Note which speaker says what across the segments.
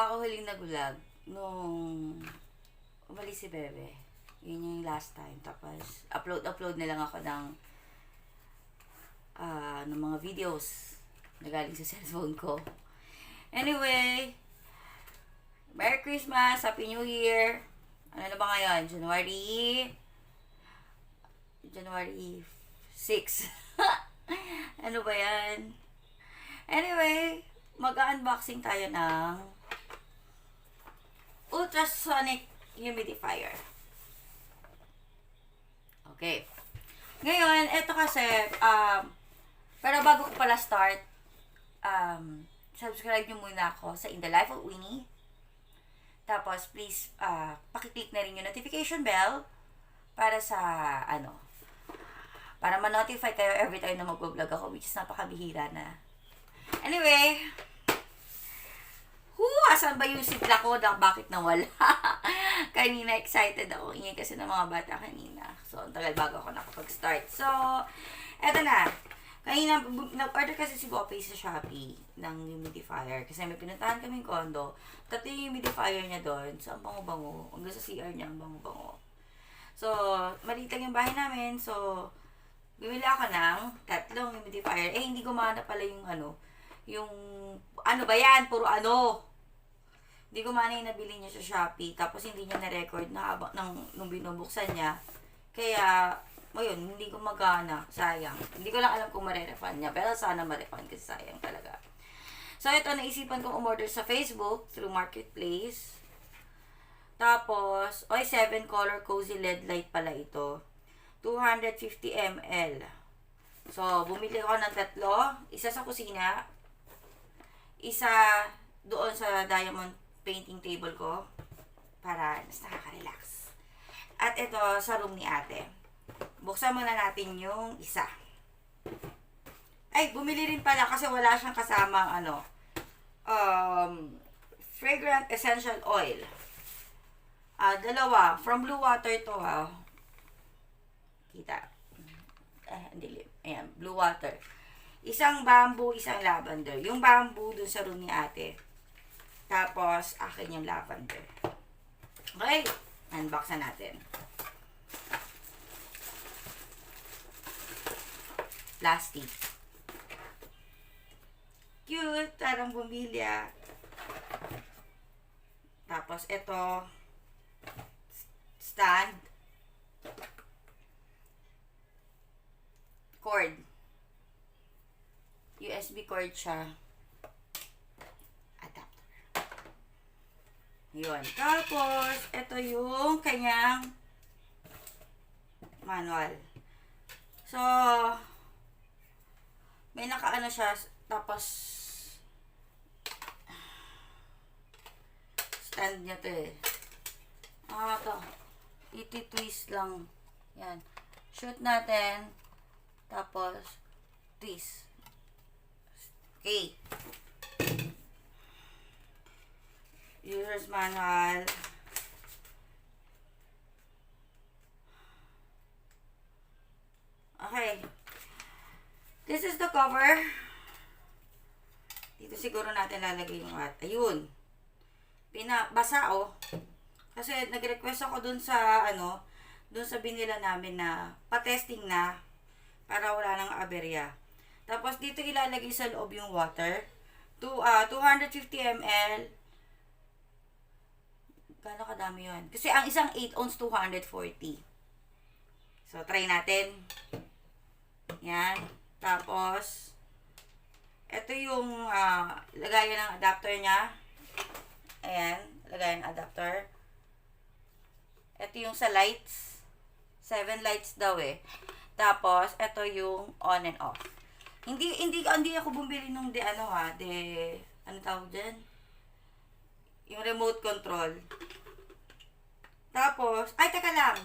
Speaker 1: ako huling nagulag nung umalis si Bebe. Yun yung last time. Tapos, upload na lang ako ng mga videos na galing sa cellphone ko. Anyway, Merry Christmas! Happy New Year! Ano na ba ngayon? January 6. Ano ba yan? Anyway, mag-unboxing tayo ng Ultrasonic Humidifier. Okay. Ngayon, eto kasi, pero bago ko pala start, subscribe nyo muna ako sa In the Life of Winnie. Tapos, please, pakiclick na rin yung notification bell para para ma-notify kayo every time na mag-vlog ako, which is napakabihira na. Anyway, asan ba yung sigla ko? Bakit nawala? Kanina excited ako. Ingay kasi ng mga bata kanina. So, ang tagal bago ako nakapag-start. So, eto na. Kanina, nag-order kasi si Boppy sa Shopee ng humidifier. Kasi may pinuntahan kaming condo. Tatlo yung humidifier niya doon. So, ang bango-bango. Hanggang sa CR niya, ang bango-bango. So, maliit lang yung bahay namin. So, bumili ako ng tatlong humidifier. Hindi gumana pala yung ano ba yan? Puro ano. Hindi gumana yung nabili niya sa Shopee. Tapos, hindi niya na-record na nung binubuksan niya. Kaya, ngayon, hindi gumagana. Sayang. Hindi ko lang alam kung mare-refund niya. Pero sana ma-refund kasi sayang talaga. So, ito, naisipan kong umorder sa Facebook through Marketplace. Tapos, 7 color cozy LED light pala ito. 250 ml. So, bumili ako ng tatlo. Isa sa kusina. Isa doon sa diamond painting table ko. Para mas nakaka-relax. At ito, sa room ni ate. Buksan muna natin yung isa. Ay, bumili rin pala kasi wala siyang kasamang fragrant essential oil. Dalawa. From Blue Water to, Kita. Hindi. Ayan, Blue Water. Isang bamboo, isang lavender. Yung bamboo dun sa room ni ate. Tapos, akin yung lavender. Okay. Unbox na natin. Plastic. Cute. Parang bumilya. Tapos, ito. Stand. Cord. USB cord siya. Adapter. Yun. Tapos, ito yung kanyang manual. So, may nakaano siya. Tapos, stand niya to eh. Ito. Iti-twist lang. Yan. Shoot natin. Tapos, twist. Okay. User's manual. Okay. This is the cover. Dito siguro natin lalagay yung ayun. Basa Kasi nag-request ako dun sa dun sa binila namin na pa-testing na para wala nang aberya. Tapos dito ilalagay sa loob yung water. 250 ml. Gano'ng kadami yun? Kasi ang isang 8 ounce 240. So try natin. Yan. Tapos ito yung lagayan ng adapter niya. Ayan, lagayan ng adapter. Ito yung sa lights. 7 lights daw eh. Tapos, ito yung on and off. Hindi ako bumili nung ano tawag dyan? Yung remote control. Tapos, teka lang.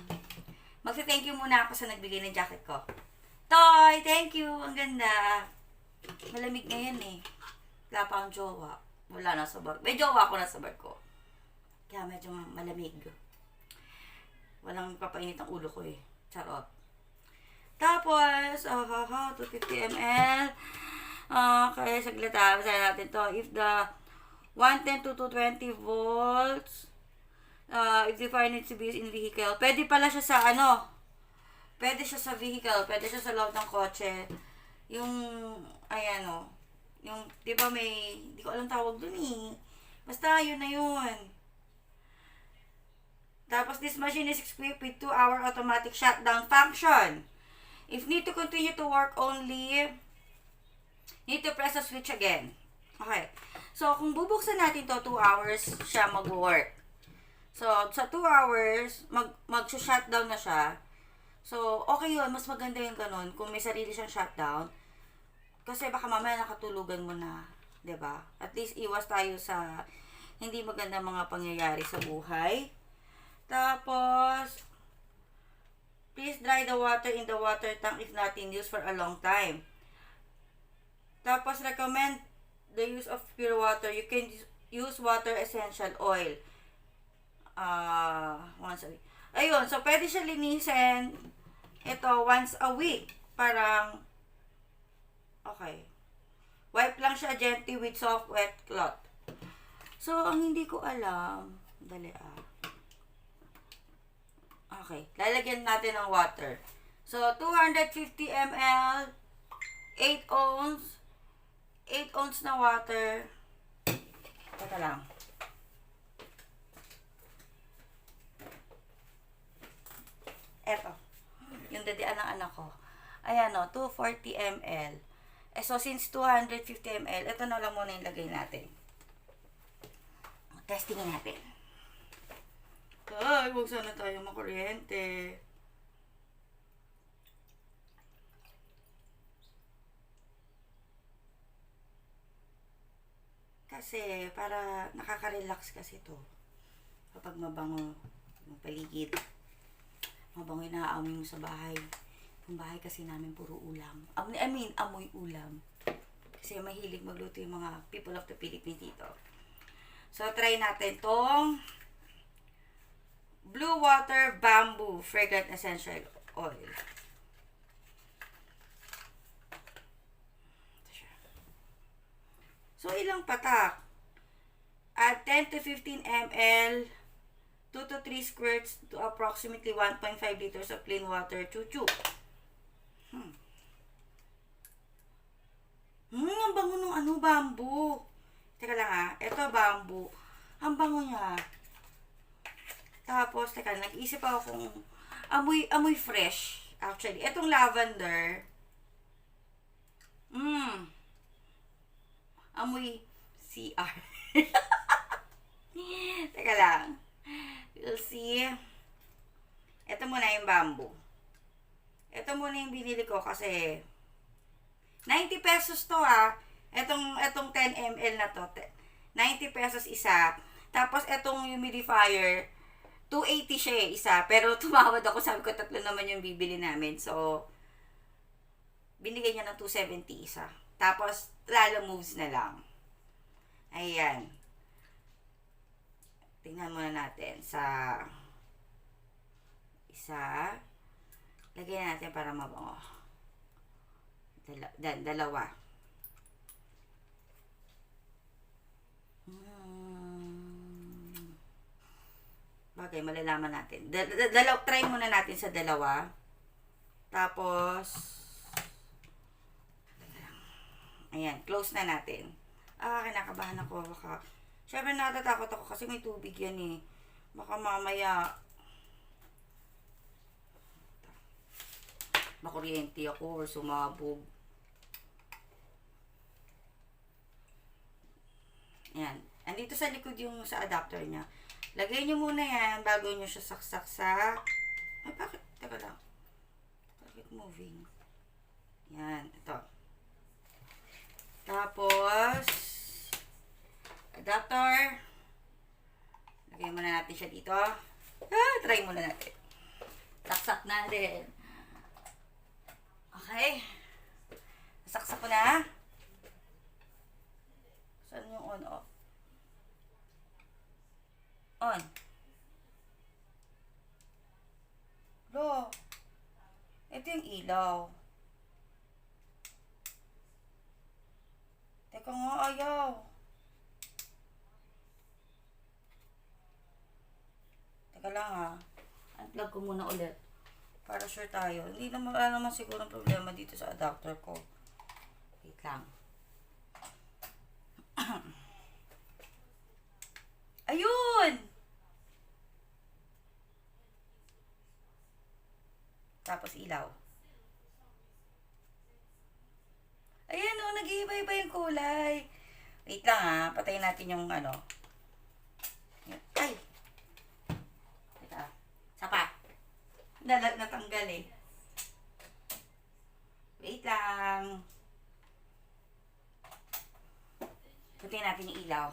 Speaker 1: Magsa-thank you muna ako sa nagbigay ng jacket ko. Toy, thank you. Ang ganda. Malamig ngayon eh. Wala pa akong jowa. Wala na sa bar. May jowa ako na sa bar ko. Kaya medyo malamig. Walang papainit ang ulo ko eh. Charot. Tapos, 250 ml. Okay, saglit basahin natin to. If the 110 to 220 volts. If the fire needs to be used in vehicle. Pwede pala siya sa ano. Pwede siya sa vehicle. Pwede siya sa loob ng kotse. Yung, ayan o. Yung, di ba may, di ko alam tawag dun eh. Basta, yun na yun. Tapos, this machine is equipped with 2-hour automatic shutdown function. If need to continue to work only, need to press the switch again. Okay. So, kung bubuksan natin to 2 hours, siya mag-work. So, sa 2 hours, mag-shutdown na siya. So, okay yun. Mas maganda yung ganun. Kung may sarili siyang shutdown. Kasi baka mamaya nakatulugan mo na. 'Di ba? At least iwas tayo sa hindi maganda mga pangyayari sa buhay. Tapos, please dry the water in the water tank if not in use for a long time. Tapos, recommend the use of pure water. You can use water essential oil. Once a week. Ayun, so pwede siya linisin ito once a week. Parang, okay. Wipe lang siya gently with soft wet cloth. So, ang hindi ko alam, dali Okay, lalagyan natin ng water. So, 250 ml, 8 ounce, 8 ounce na water. Teka lang. Eto. Yung dadian ng anak ko. Ayan o, 240 ml. So, since 250 ml, ito na lang muna yung lagay natin. Testingin natin. Ay, huwag sana tayo makuryente. Kasi, para nakaka-relax kasi to. Kapag mabango yung paligid. Mabango yung naaamoy mo sa bahay. Yung bahay kasi namin puro ulam. Amoy ulam. Kasi mahilig magluto yung mga people of the Philippines dito. So, try natin tong Blue Water Bamboo Fragrant Essential Oil. So, ilang patak? Add 10 to 15 ml, 2 to 3 squirts to approximately 1.5 liters of plain water. Chuchu. Ang bango ng bamboo. Teka lang ito bamboo. Ang bango niya. Tapos, teka, nag-isip ako kung amoy fresh. Actually, itong lavender. Amoy CR. Teka lang. We'll see. Ito muna yung bamboo. Ito muna yung binili ko kasi 90 pesos to Etong 10 ml na to. 90 pesos isa. Tapos etong humidifier, 280 siya isa. Pero tumawad ako, sabi ko 3 naman yung bibili namin. So, binigay niya ng 270 isa. Tapos, lalo moves na lang. Ayan. Tingnan muna natin sa isa. Lagyan natin para mabango. Dalawa. Bagay, malalaman natin. Try muna natin sa dalawa. Tapos, ayan, close na natin. Kinakabahan ako. Siyempre natatakot ako kasi may tubig yan eh. Baka mamaya makuryente ako or sumabog. Ayan. Andito sa likod yung sa adapter niya. Lagay nyo muna yan bago nyo siya saksak sa... Ay, bakit? Teka lang. Bakit moving? Yan. Ito. Tapos, adapter. Lagay muna natin siya dito. Try muna natin. Saksak natin. Okay. Saksak ko na. Saan yung on-off? On. Lo. Ito yung ilaw. Teka nga, ayaw. lang ha. Unplug ko muna ulit. Para sure tayo. Hindi naman, wala naman siguro problema dito sa adapter ko. Wait lang. Ayun! Tapos ilaw. Ayan o, nag-iiba-iba yung kulay. Wait lang ha, patayin natin yung ano. Ay! Teka, sapa. Natanggal eh. Wait lang. Patayin natin yung ilaw.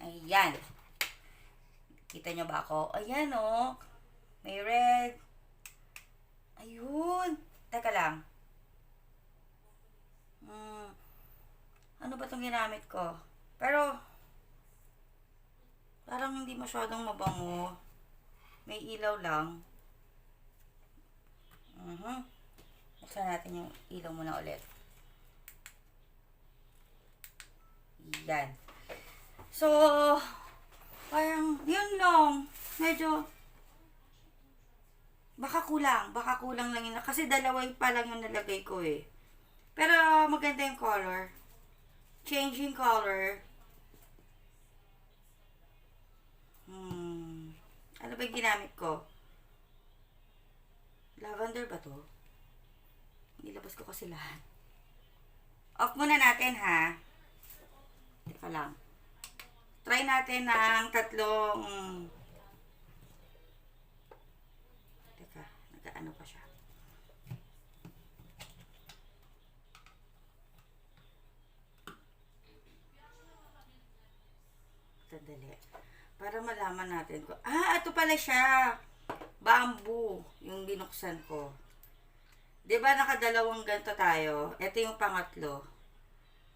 Speaker 1: Ayan. Kita nyo ba ako? Ayan o. May red. Ayun. Teka lang. Ano ba itong ginamit ko? Pero, parang hindi masyadong mabango. May ilaw lang. Buksan natin yung ilaw muna ulit. Yan. So, parang, yun lang. Medyo, baka kulang lang yun. Kasi dalawa pa lang yung nalagay ko eh. Pero, maganda yung color. Changing color. Ano ba yung ginamit ko? Lavender ba to? Nilabas ko kasi lahat. Off muna natin ha. Teka lang. Try natin ng tatlong... Teka, nag-ano pa siya. Sandali. Para malaman natin ko. Ito pala siya. Bamboo. Yung binuksan ko. Diba nakadalawang ganito tayo? Ito yung pangatlo.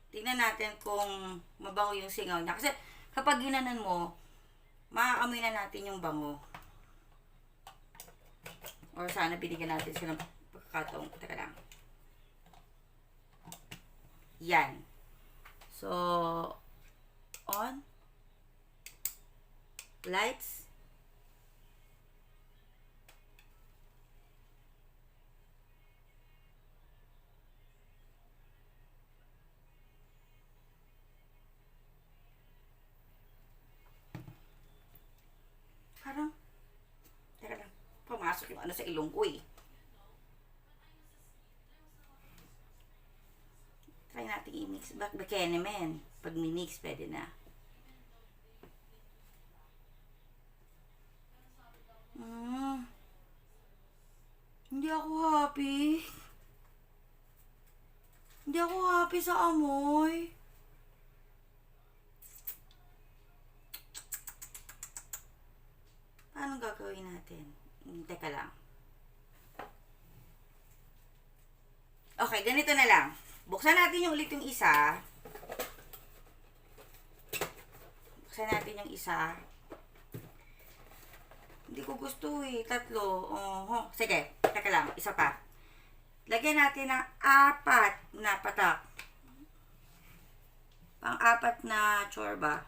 Speaker 1: Tingnan natin kung mabango yung singaw niya. Kasi kapag ginanon mo, maaamoy na natin yung bango. Or sana binigyan natin sila ng pagkakataong. Teka lang. Yan. So, on. Lights. Parang, teka lang, pumasok yung ano sa ilong ko eh. Try natin i-mix. Baka naman, pag minix, pwede na. Hindi ako happy. Hindi ako happy sa amoy. Paano gagawin natin? Teka lang. Okay, ganito na lang. Buksan natin yung ulit yung isa. Buksan natin yung isa. Hindi ko gusto eh. Tatlo. Sige, teka lang. Isa pa. Lagyan natin ng 4 na patak. Pang-4 na chorba.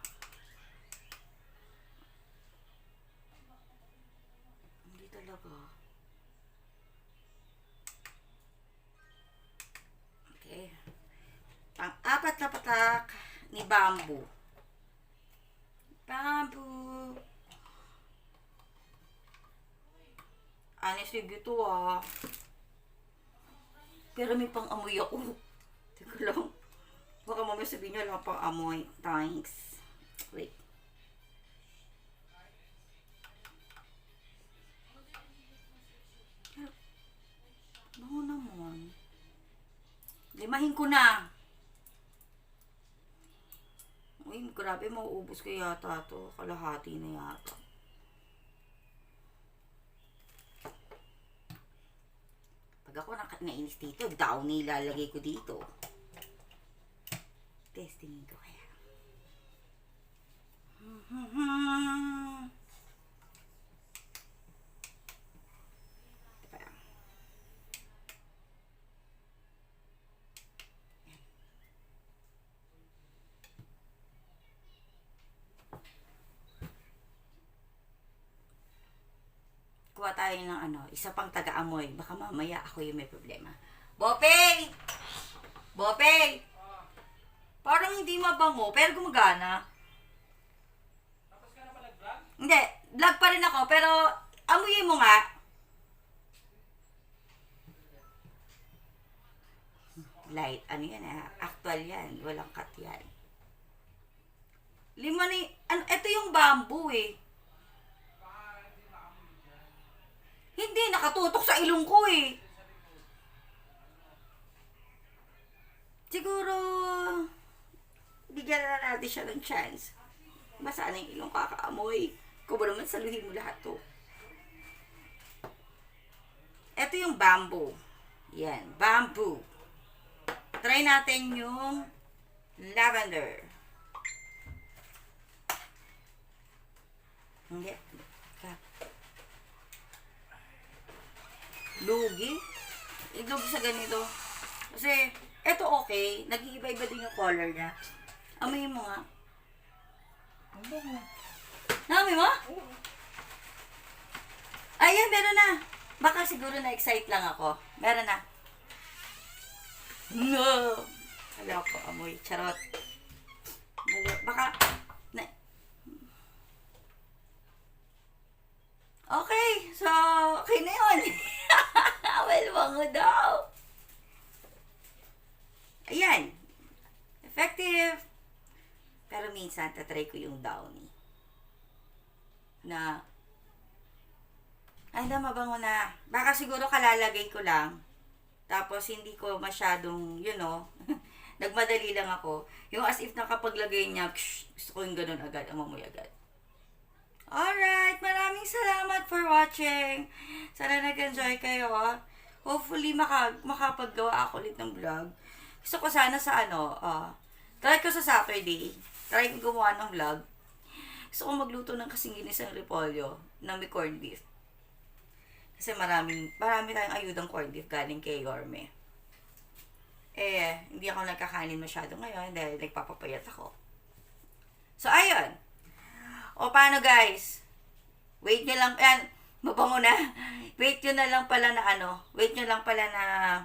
Speaker 1: Hindi talaga. Okay. Pang-4 na patak ni bamboo. Bamboo. Honestly, dito Pero may pang-amoy ako. Teka lang. Baka mamaya sabihin nyo lang pang-amoy. Thanks. Wait. Bango naman. Limahin ko na. Uy, grabe, mauubos ko yata to. Kalahati na yata. Pag ako nainis dito, downy ilalagay ko dito. Testingin ko kaya. Teka lang. pa tayo ng isa pang taga-amoy. Baka mamaya ako yung may problema. Bopeng! Bopeng! Parang hindi mabango, pero gumagana.
Speaker 2: Tapos ka na pa nag-vlog?
Speaker 1: Hindi, vlog pa rin ako, pero amuyin mo nga. Light, ano yan actual yan, walang cut yan. Lima ni, ito yung bamboo eh. Hindi, nakatutok sa ilong ko eh. Siguro, bigyan na natin siya ng chance. Basa na yung ilong kakaamoy. Kung ba naman saluhin mo lahat to. Ito yung bamboo. Yan, bamboo. Try natin yung lavender. Hindi. Lugi? Lugi sa ganito. Kasi, eto okay. Nag-iiba-iba din yung color niya. Amoy mo nga. Naamoy mo? Ayan, meron na. Baka siguro na-excite lang ako. Meron na. No! Hala ko, amoy. Charot. Baka, okay. So, okay na yun. Well, bango daw. Ayan. Effective. Pero minsan, tatry ko yung downy. Ay, mabango na. Baka siguro kalalagay ko lang. Tapos, hindi ko masyadong, nagmadali lang ako. Yung as if nakapaglagay niya, gusto ko yung ganun agad, amoy agad. Alright, maraming salamat for watching. Sana nag-enjoy kayo. Hopefully, makapaggawa ako ulit ng vlog. Gusto ko sana sa try ko sa Saturday. Try ko gumawa ng vlog. Gusto ko magluto ng kasing ginisang repolyo na may corned beef. Kasi marami tayong ayudang corned beef galing kay Yorme. Hindi ako nagkakanin masyado ngayon dahil nagpapapayat ako. So, ayun. O, paano guys? Wait nyo lang, mabango na. Wait nyo na lang pala na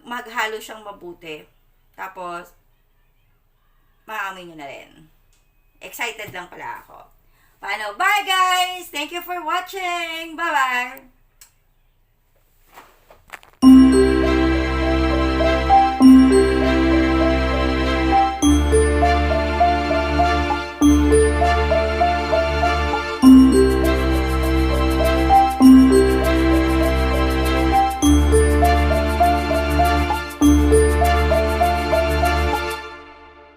Speaker 1: maghalo siyang mabuti. Tapos, maamoy nyo na rin. Excited lang pala ako. Paano? Bye guys! Thank you for watching! Bye-bye!